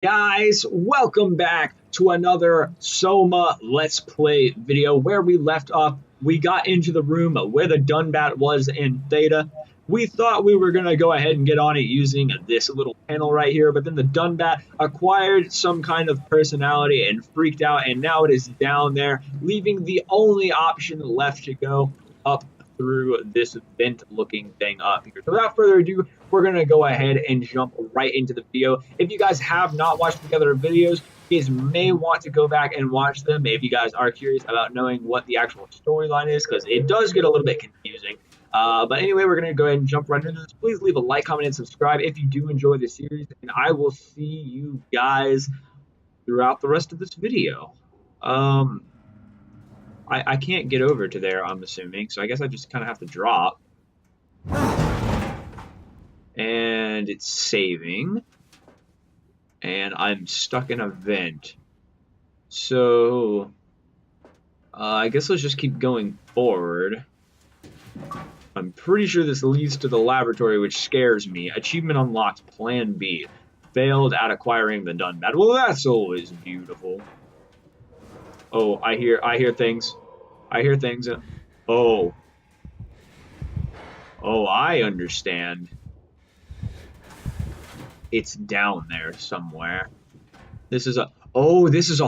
Guys, welcome back to another SOMA Let's Play video. Where we left off, we got into the room where the Dunbat was in Theta. We thought we were going to go ahead and get on it using this little panel right here, but then the Dunbat acquired some kind of personality and freaked out, and now it is down there, leaving the only option left to go up through this vent-looking thing up here. So without further ado, we're going to go ahead and jump right into the video. If you guys have not watched the other videos, you guys may want to go back and watch them if you guys are curious about knowing what the actual storyline is, because it does get a little bit confusing. But anyway, we're going to go ahead and jump right into this. Please leave a like, comment, and subscribe if you do enjoy the series, and I will see you guys throughout the rest of this video. I can't get over to there, I'm assuming, so I guess I just kind of have to drop. And it's saving. And I'm stuck in a vent. So, I guess let's just keep going forward. I'm pretty sure this leads to the laboratory, which scares me. Achievement unlocked, Plan B. Failed at acquiring the Dunbat. Well, that's always beautiful. Oh, I hear things. I hear things. Oh. Oh, I understand. It's down there somewhere. This is a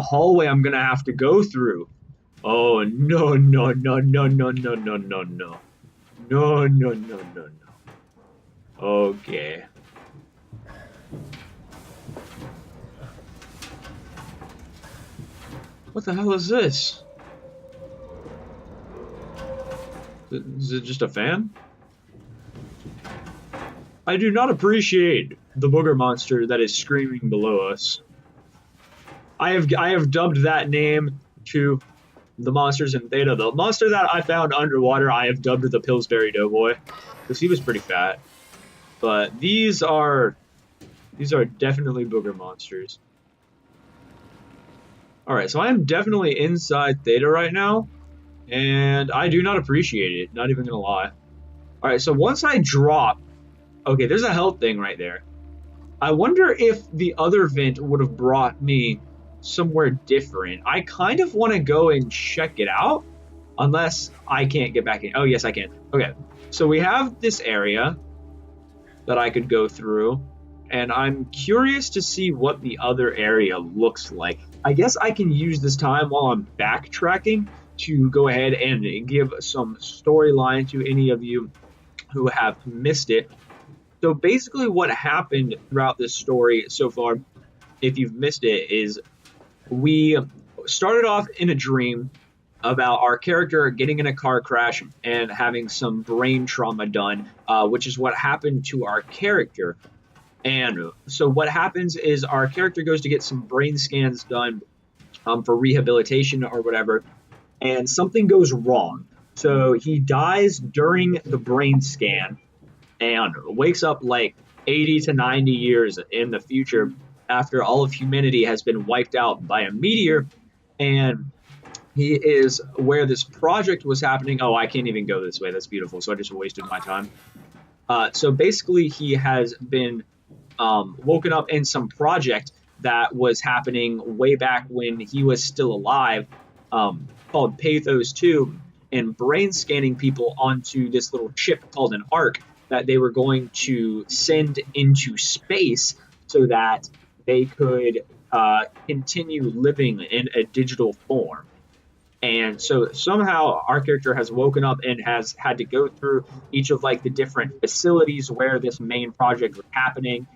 hallway I'm gonna have to go through. Oh, no. No. Okay. What the hell is this? Is it just a fan? I do not appreciate the booger monster that is screaming below us. I have dubbed that name to the monsters in Theta. The monster that I found underwater, I have dubbed the Pillsbury Doughboy, because he was pretty fat. But these are definitely booger monsters. Alright, so I am definitely inside Theta right now, and I do not appreciate it, not even gonna lie. Alright, so once I drop, okay, there's a health thing right there. I wonder if the other vent would have brought me somewhere different. I kind of want to go and check it out, unless I can't get back in. Oh, yes, I can. Okay, so we have this area that I could go through, and I'm curious to see what the other area looks like. I guess I can use this time while I'm backtracking to go ahead and give some storyline to any of you who have missed it. So basically what happened throughout this story so far, if you've missed it, is we started off in a dream about our character getting in a car crash and having some brain trauma done, which is what happened to our character. And so what happens is our character goes to get some brain scans done for rehabilitation or whatever, and something goes wrong. So he dies during the brain scan and wakes up like 80 to 90 years in the future after all of humanity has been wiped out by a meteor. And he is where this project was happening. Oh, I can't even go this way. That's beautiful. So I just wasted my time. So basically he has been woken up in some project that was happening way back when he was still alive, called Pathos 2, and brain scanning people onto this little chip called an ARC that they were going to send into space so that they could continue living in a digital form. And so somehow our character has woken up and has had to go through each of like the different facilities where this main project was happening.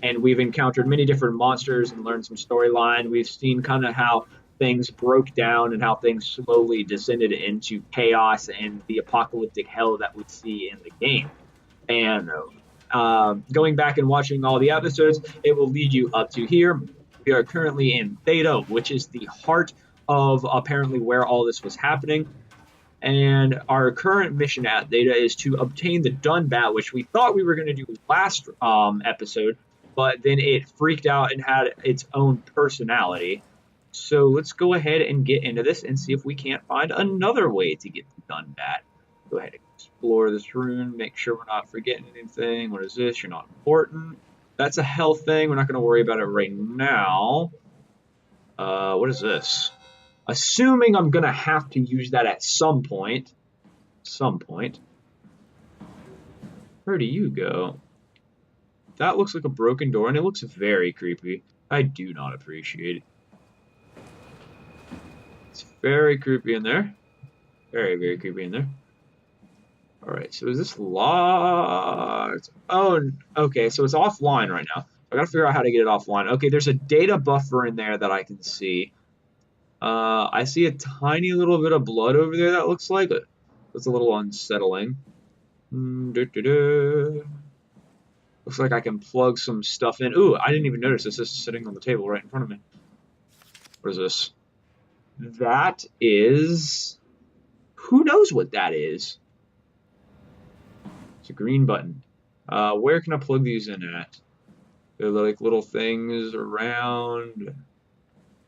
And we've encountered many different monsters and learned some storyline. We've seen kind of how things broke down and how things slowly descended into chaos and the apocalyptic hell that we see in the game. And going back and watching all the episodes, it will lead you up to here. We are currently in Theta, which is the heart of apparently where all this was happening. And our current mission at Theta is to obtain the Dunbat, which we thought we were going to do last episode, but then it freaked out and had its own personality. So let's go ahead and get into this and see if we can't find another way to get the Dunbat. Go ahead and explore this room, make sure we're not forgetting anything. What is this? You're not important. That's a health thing. We're not going to worry about it right now. What is this? Assuming I'm going to have to use that at some point. Where do you go? That looks like a broken door, and it looks very creepy. I do not appreciate it. It's very creepy in there. Very, very creepy in there. Alright, so is this locked? Oh, okay, so it's offline right now. I gotta figure out how to get it offline. Okay, there's a data buffer in there that I can see. I see a tiny little bit of blood over there that looks like it. That's a little unsettling. Looks like I can plug some stuff in. Ooh, I didn't even notice this is sitting on the table right in front of me. What is this? That is... Who knows what that is? It's a green button. Where can I plug these in at? They're like little things around.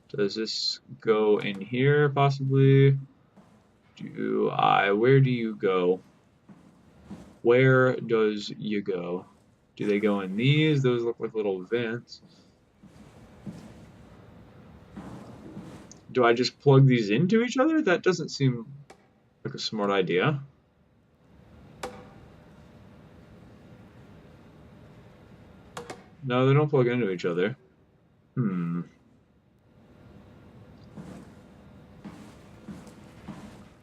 Does this go in here, possibly? Where do you go? Where does you go? Do they go in these? Those look like little vents. Do I just plug these into each other? That doesn't seem like a smart idea. No, they don't plug into each other.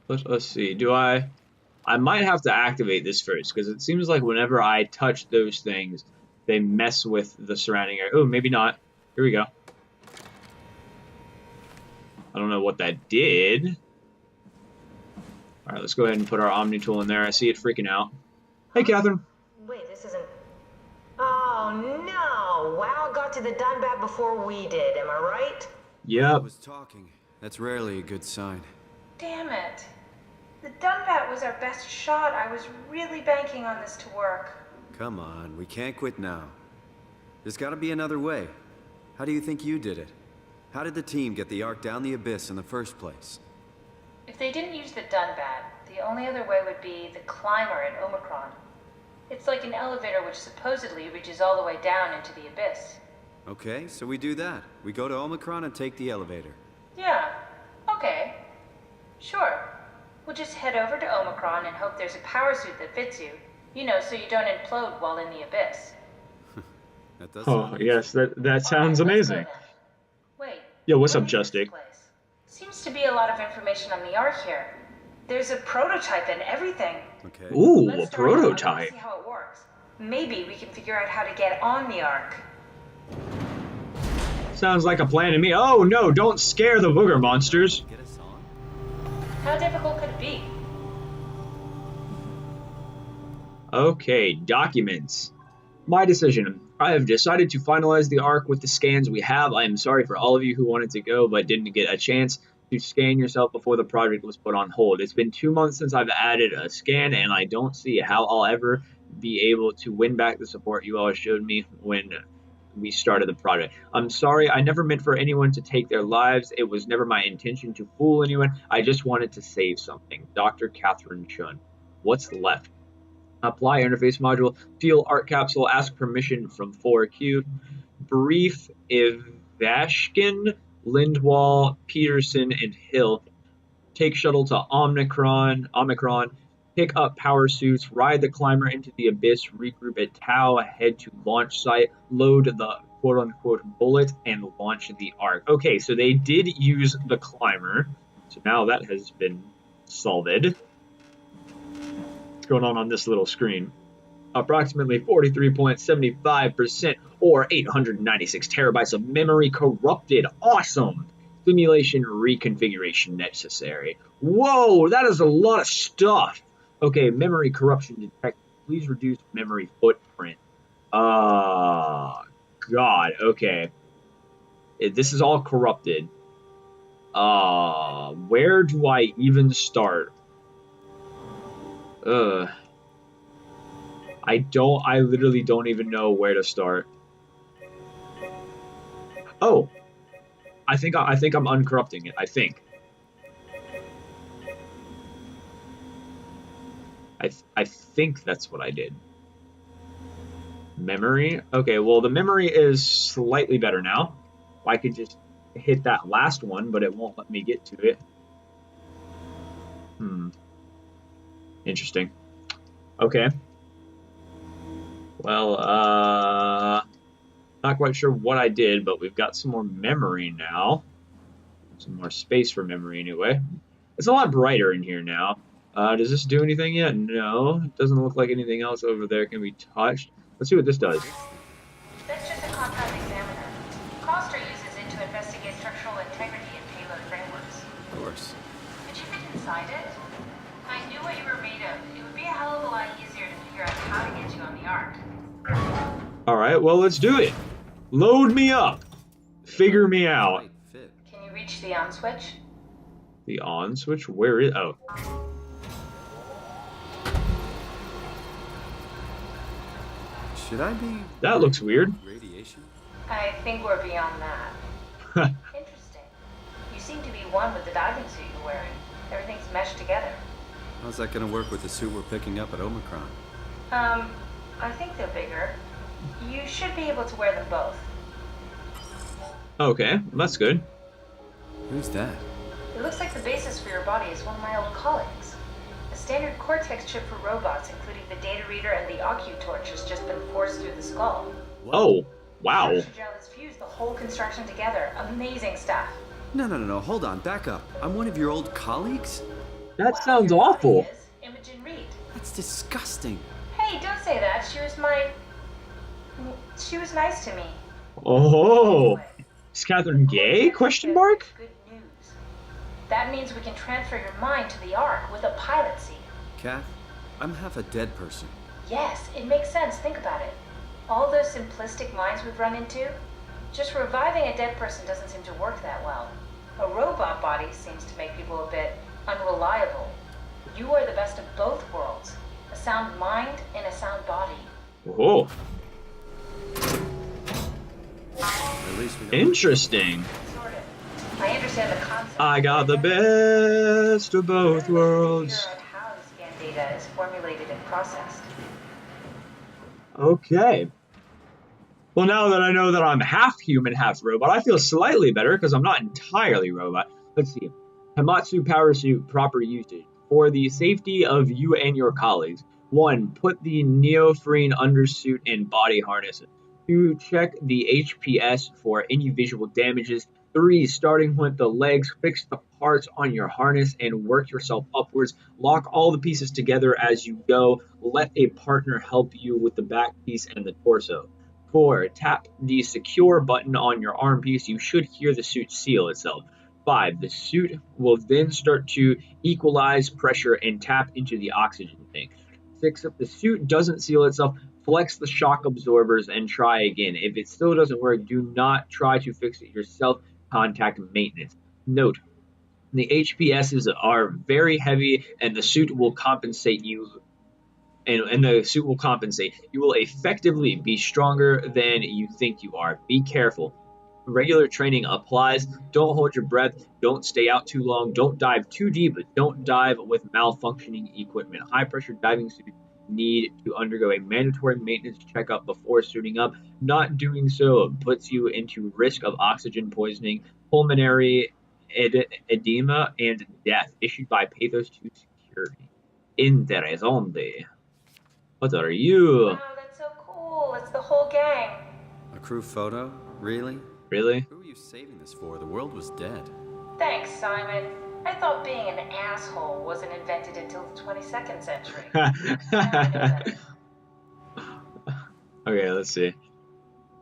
Let us see. I might have to activate this first, because it seems like whenever I touch those things, they mess with the surrounding area. Oh, maybe not. Here we go. I don't know what that did. Alright, let's go ahead and put our Omni tool in there. I see it freaking out. Hey, Catherine. Wait, this isn't... Oh, no! WoW got to the Dunbat before we did, am I right? Yep. I was talking. That's rarely a good sign. Damn it. The Dunbat was our best shot. I was really banking on this to work. Come on, we can't quit now. There's gotta be another way. How do you think you did it? How did the team get the Ark down the Abyss in the first place? If they didn't use the Dunbat, the only other way would be the climber at Omicron. It's like an elevator which supposedly reaches all the way down into the Abyss. Okay, so we do that. We go to Omicron and take the elevator. Yeah, okay. Sure. We'll just head over to Omicron and hope there's a power suit that fits you. You know, so you don't implode while in the Abyss. That does Oh, yes, that sounds amazing. Wait. Yo, what's up, what is this Justic? place? Seems to be a lot of information on the Ark here. There's a prototype and everything. Okay. Ooh, Let's a start out and prototype. see how it works. Maybe we can figure out how to get on the Ark. Sounds like a plan to me. Oh, no, don't scare the booger monsters. Get us on? How difficult could it be? Okay, documents. My decision. I have decided to finalize the Ark with the scans we have. I am sorry for all of you who wanted to go but didn't get a chance to scan yourself before the project was put on hold. It's been 2 months since I've added a scan, and I don't see how I'll ever be able to win back the support you all showed me when we started the project. I'm sorry, I never meant for anyone to take their lives. It was never my intention to fool anyone. I just wanted to save something. Dr. Catherine Chun. What's left? Apply interface module, fuel Arc capsule, ask permission from 4Q, brief Ivashkin, Lindwall, Peterson, and Hill, take shuttle to Omicron, pick up power suits, ride the climber into the Abyss, regroup at Tau, head to launch site, load the quote-unquote bullet, and launch the Ark. Okay, so they did use the climber, so now that has been solved. Going on this little screen. Approximately 43.75% or 896 terabytes of memory corrupted. Awesome. Simulation reconfiguration necessary. Whoa, that is a lot of stuff. Okay, memory corruption detected. Please reduce memory footprint. God. Okay. This is all corrupted. Where do I even start? I literally don't even know where to start. Oh, I think I'm uncorrupting it. I think that's what I did. Memory. Okay, well, the memory is slightly better now. I could just hit that last one, but it won't let me get to it. Interesting. Okay. Well, not quite sure what I did, but we've got some more memory now. Some more space for memory anyway. It's a lot brighter in here now. Does this do anything yet? No. It doesn't look like anything else over there can be touched. Let's see what this does. That's just a compound examiner. Coster uses it to investigate structural integrity in payload frameworks. Of course. Did you fit inside it? I knew what you were made of. It would be a hell of a lot easier to figure out how to get you on the Ark. Alright, well, let's do it. Load me up. Figure me out. Might fit. Can you reach the on switch? The on switch? Where is... Oh. Should I be... That looks weird. Radiation? I think we're beyond that. Interesting. You seem to be one with the diving suit you're wearing. Everything's meshed together. How's that gonna work with the suit we're picking up at Omicron? I think they're bigger. You should be able to wear them both. Okay, that's good. Who's that? It looks like the basis for your body is one of my old colleagues. A standard Cortex chip for robots, including the data reader and the OcuTorch, has just been forced through the skull. Oh, wow. Structure gel has fused the whole construction together. Amazing stuff. No, hold on, back up. I'm one of your old colleagues? That sounds awful. Is Imogen Reed. That's disgusting. Hey, don't say that. She was nice to me. Oh. Is Catherine gay? Question mark? Good news. That means we can transfer your mind to the Ark with a pilot seat. Kath, I'm half a dead person. Yes, it makes sense. Think about it. All those simplistic minds we've run into, just reviving a dead person doesn't seem to work that well. A robot body seems to make people a bit unreliable. You are the best of both worlds. A sound mind and a sound body. Oh. At least we know. Interesting. Sort of. I understand the concept. I got the best of both worlds. Figure out how the scan data is formulated and processed. Okay. Well, now that I know that I'm half human, half robot, I feel slightly better because I'm not entirely robot. Let's see. Hamatsu power suit proper usage. For the safety of you and your colleagues. 1. Put the neoprene undersuit and body harness. 2. Check the HPS for any visual damages. 3. Starting with the legs, fix the parts on your harness and work yourself upwards. Lock all the pieces together as you go. Let a partner help you with the back piece and the torso. 4. Tap the secure button on your arm piece. You should hear the suit seal itself. 5. The suit will then start to equalize pressure and tap into the oxygen tank. 6. If the suit doesn't seal itself, flex the shock absorbers and try again. If it still doesn't work, do not try to fix it yourself. Contact maintenance. Note, the HPSs are very heavy and the suit will compensate you. And the suit will compensate. You will effectively be stronger than you think you are. Be careful. Regular training applies. Don't hold your breath. Don't stay out too long. Don't dive too deep. Don't dive with malfunctioning equipment. High pressure diving suits need to undergo a mandatory maintenance checkup before suiting up. Not doing so puts you into risk of oxygen poisoning, pulmonary edema, and death. Issued by Pathos 2 Security. Interessante. What are you? Wow, that's so cool. It's the whole gang. A crew photo? Really? Really? Who are you saving this for? The world was dead. Thanks, Simon. I thought being an asshole wasn't invented until the 22nd century. Okay, let's see.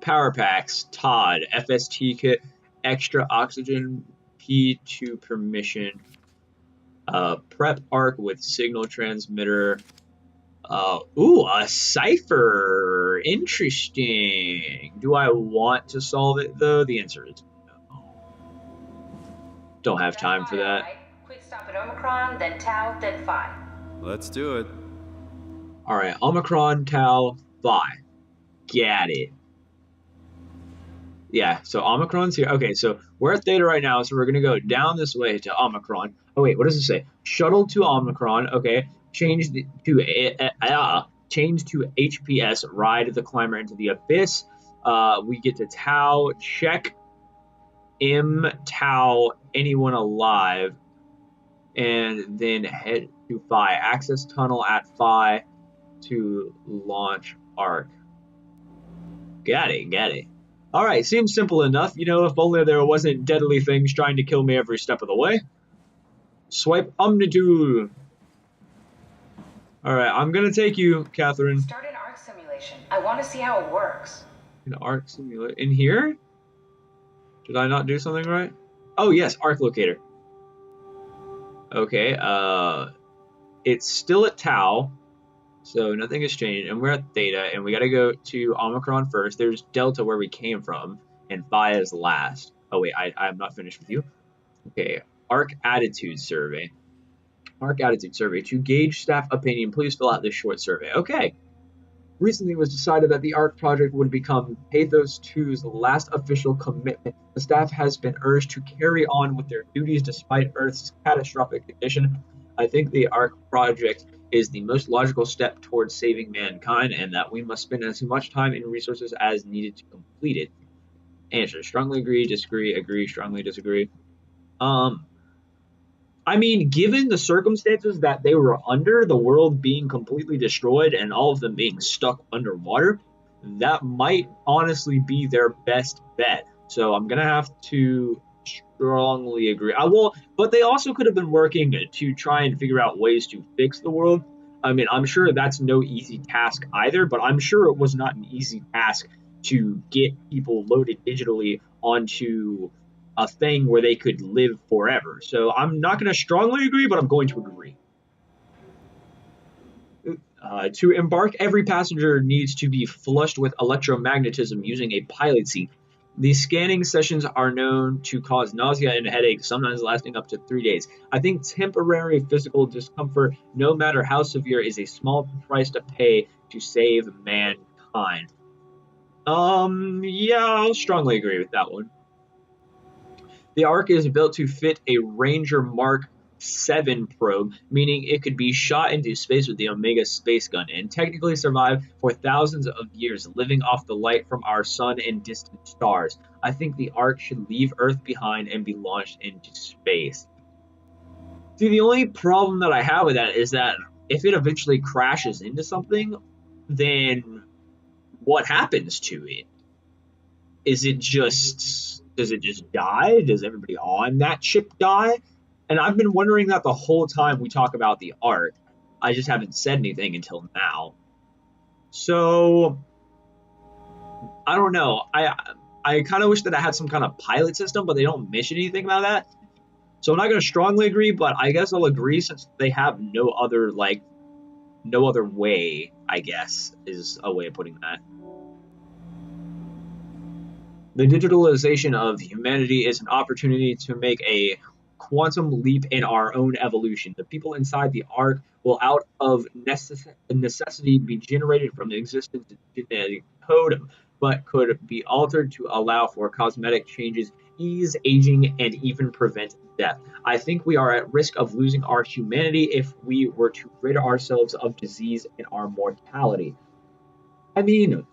Power packs, Todd, FST kit, extra oxygen, P2 permission, prep arc with signal transmitter. A cipher. Interesting. Do I want to solve it though? The answer is no. Don't have time for that. Right. Quick stop at Omicron, then Tau, then Phi. Let's do it. Alright, Omicron, Tau, Phi. Got it. Yeah, so Omicron's here. Okay, so we're at Theta right now, so we're going to go down this way to Omicron. Oh, wait, what does it say? Shuttle to Omicron. Okay, change to change to HPS, ride the climber into the abyss. We get to Tau, check M, Tau, anyone alive, and then head to Phi. Access tunnel at Phi to launch Arc. Got it. Alright, seems simple enough. You know, if only there wasn't deadly things trying to kill me every step of the way. Swipe Omnitude. Alright, I'm gonna take you, Catherine. Start an arc simulation. I want to see how it works. An arc simulator. In here? Did I not do something right? Oh, yes, arc locator. Okay, it's still at Tau, so nothing has changed, and we're at Theta, and we gotta go to Omicron first. There's Delta where we came from, and Phi is last. Oh, wait, I'm not finished with you. Okay, arc attitude survey. Arc attitude survey. To gauge staff opinion, please fill out this short survey. Okay. Recently it was decided that the ARC project would become Pathos 2's last official commitment. The staff has been urged to carry on with their duties despite Earth's catastrophic condition. I think the ARC project is the most logical step towards saving mankind, and that we must spend as much time and resources as needed to complete it. Answer: strongly agree, disagree, agree, strongly disagree. I mean, given the circumstances that they were under, the world being completely destroyed and all of them being stuck underwater, that might honestly be their best bet. So I'm going to have to strongly agree. But they also could have been working to try and figure out ways to fix the world. I mean, I'm sure that's no easy task either, but I'm sure it was not an easy task to get people loaded digitally onto a thing where they could live forever. So I'm not going to strongly agree, but I'm going to agree. To embark, every passenger needs to be flushed with electromagnetism using a pilot seat. These scanning sessions are known to cause nausea and headaches, sometimes lasting up to 3 days. I think temporary physical discomfort, no matter how severe, is a small price to pay to save mankind. Yeah, I'll strongly agree with that one. The Ark is built to fit a Ranger Mark 7 probe, meaning it could be shot into space with the Omega space gun and technically survive for thousands of years, living off the light from our sun and distant stars. I think the Ark should leave Earth behind and be launched into space. See, the only problem that I have with that is that if it eventually crashes into something, then what happens to it? Does it just die? Does everybody on that ship die? And I've been wondering that the whole time we talk about the Ark. I just haven't said anything until now. So I don't know. I kind of wish that I had some kind of pilot system, but they don't mention anything about that. So I'm not going to strongly agree, but I guess I'll agree since they have no other way, I guess, is a way of putting that. The digitalization of humanity is an opportunity to make a quantum leap in our own evolution. The people inside the Ark will out of necessity be generated from the existence of genetic code, but could be altered to allow for cosmetic changes, ease aging, and even prevent death. I think we are at risk of losing our humanity if we were to rid ourselves of disease and our mortality. I mean,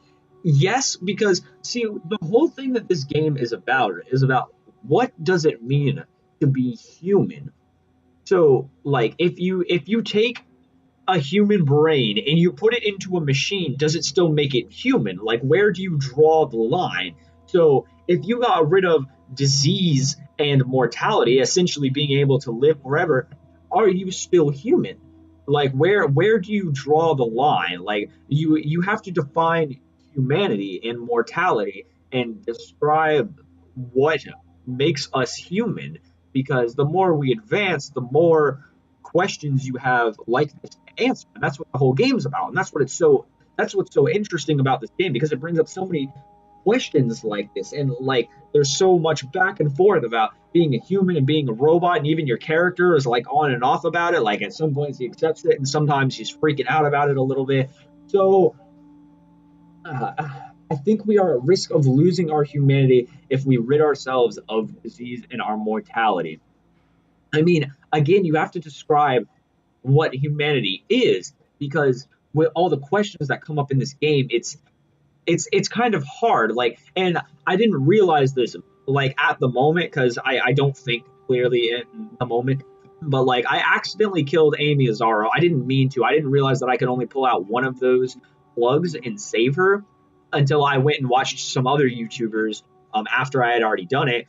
yes, because see, the whole thing that this game is about what does it mean to be human. So, like, if you take a human brain and you put it into a machine, does it still make it human? Like, where do you draw the line? So, if you got rid of disease and mortality, essentially being able to live forever, are you still human? Like, where do you draw the line? Like, you have to define humanity and mortality and describe what makes us human, because the more we advance, the more questions you have like this to answer, and that's what the whole game's about, and that's what's so interesting about this game, because it brings up so many questions like this, and like there's so much back and forth about being a human and being a robot, and even your character is like on and off about it. Like at some points he accepts it and sometimes he's freaking out about it a little bit. So I think we are at risk of losing our humanity if we rid ourselves of disease and our mortality. I mean, again, you have to describe what humanity is, because with all the questions that come up in this game, it's kind of hard. Like, and I didn't realize this like at the moment because I don't think clearly in the moment. But like, I accidentally killed Amy Azaro. I didn't mean to. I didn't realize that I could only pull out one of those plugs and save her until I went and watched some other YouTubers after I had already done it.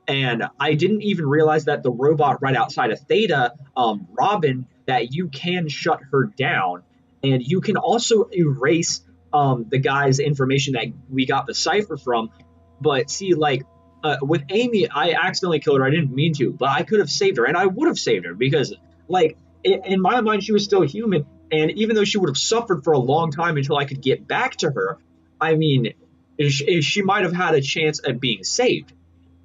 And I didn't even realize that the robot right outside of Theta, Robin, that you can shut her down. And you can also erase the guy's information that we got the cipher from. But see, like, with Amy, I accidentally killed her. I didn't mean to, but I could have saved her, and I would have saved her because, like, in my mind, she was still human. And even though she would have suffered for a long time until I could get back to her, I mean, she might have had a chance at being saved.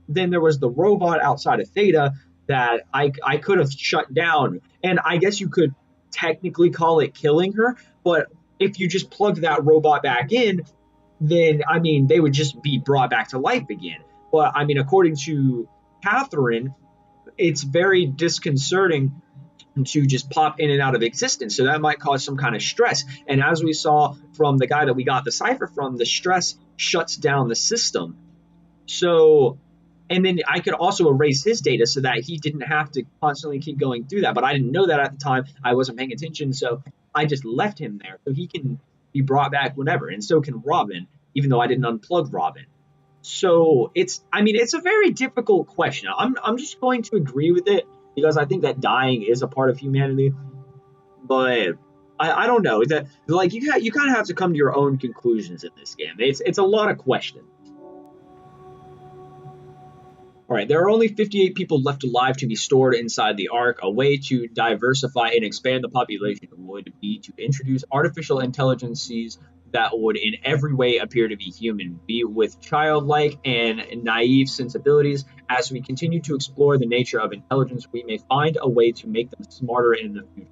Then there was the robot outside of Theta that I could have shut down. And I guess you could technically call it killing her, but if you just plugged that robot back in, then I mean, they would just be brought back to life again. But I mean, according to Catherine, it's very disconcerting to just pop in and out of existence. So that might cause some kind of stress. And as we saw from the guy that we got the cipher from, the stress shuts down the system. So, and then I could also erase his data so that he didn't have to constantly keep going through that. But I didn't know that at the time. I wasn't paying attention. So I just left him there so he can be brought back whenever. And so can Robin, even though I didn't unplug Robin. So I mean, it's a very difficult question. I'm just going to agree with it because I think that dying is a part of humanity. But I don't know that, like, you kind of have to come to your own conclusions in this game. It's a lot of questions. All right, there are only 58 people left alive to be stored inside the Ark. A way to diversify and expand the population would be to introduce artificial intelligences that would in every way appear to be human, be with childlike and naive sensibilities. As we continue to explore the nature of intelligence, we may find a way to make them smarter in the future.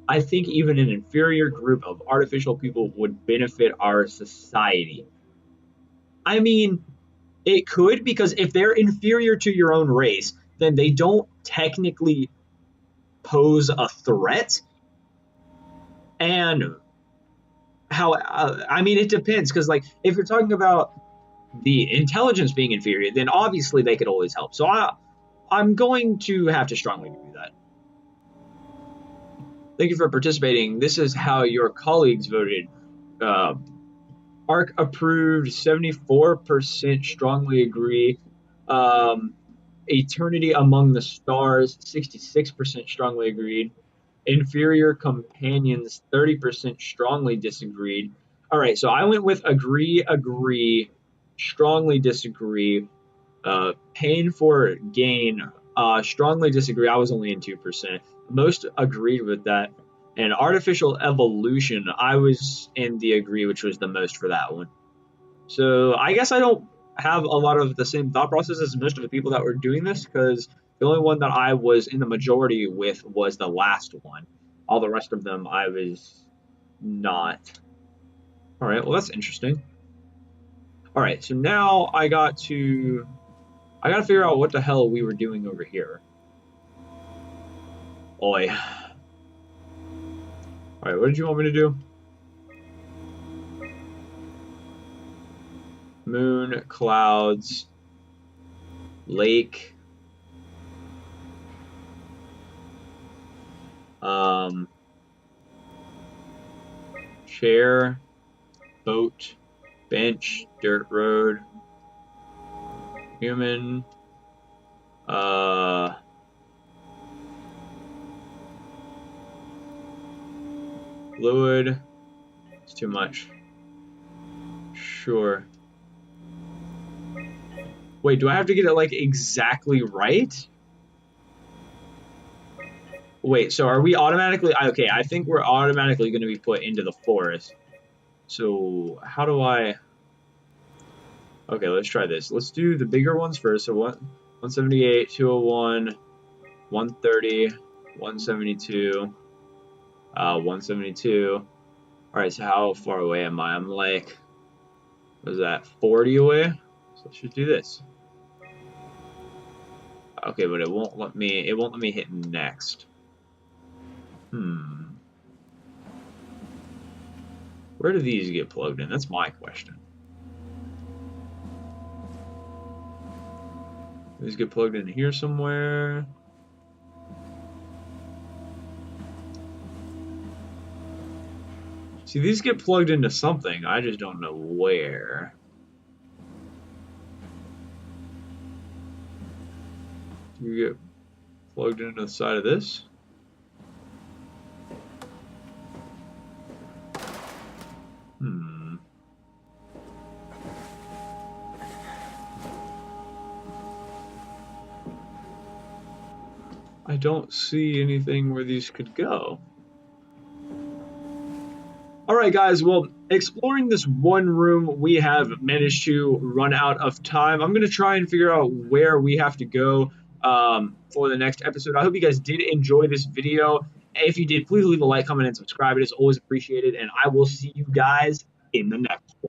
I think even an inferior group of artificial people would benefit our society. I mean, it could, because if they're inferior to your own race, then they don't technically pose a threat. And how, I mean, it depends, because, like, if you're talking about the intelligence being inferior, then obviously they could always help. So I'm going to have to strongly do that. Thank you for participating. This is how your colleagues voted. ARC approved, 74% strongly agree. Eternity Among the Stars, 66% strongly agreed. Inferior Companions, 30% strongly disagreed. All right, so I went with agree, strongly disagree. Pain for Gain, strongly disagree. I was only in 2%. Most agreed with that. And Artificial Evolution, I was in the agree, which was the most for that one. So I guess I don't have a lot of the same thought process as most of the people that were doing this, because the only one that I was in the majority with was the last one. All the rest of them I was not. All right, well, that's interesting. All right, so now I got to figure out what the hell we were doing over here. Oi. All right, what did you want me to do? Moon, clouds, lake, chair, boat, bench, dirt road, human, fluid. It's too much. Sure. Wait, do I have to get it, like, exactly right? Wait, so are we automatically... Okay, I think we're automatically going to be put into the forest. So, how do I... Okay, let's try this. Let's do the bigger ones first. So, 178, 201, 130, 172, 172. Alright, so how far away am I? I'm like... What is that? 40 away? So let's just do this. Okay, but it won't let me hit next. Where do these get plugged in? That's my question. These get plugged in here somewhere. See, these get plugged into something. I just don't know where. Do you get plugged into the side of this? I don't see anything where these could go. Alright guys, well, exploring this one room, we have managed to run out of time. I'm going to try and figure out where we have to go for the next episode. I hope you guys did enjoy this video. If you did, please leave a like, comment, and subscribe. It is always appreciated, and I will see you guys in the next one.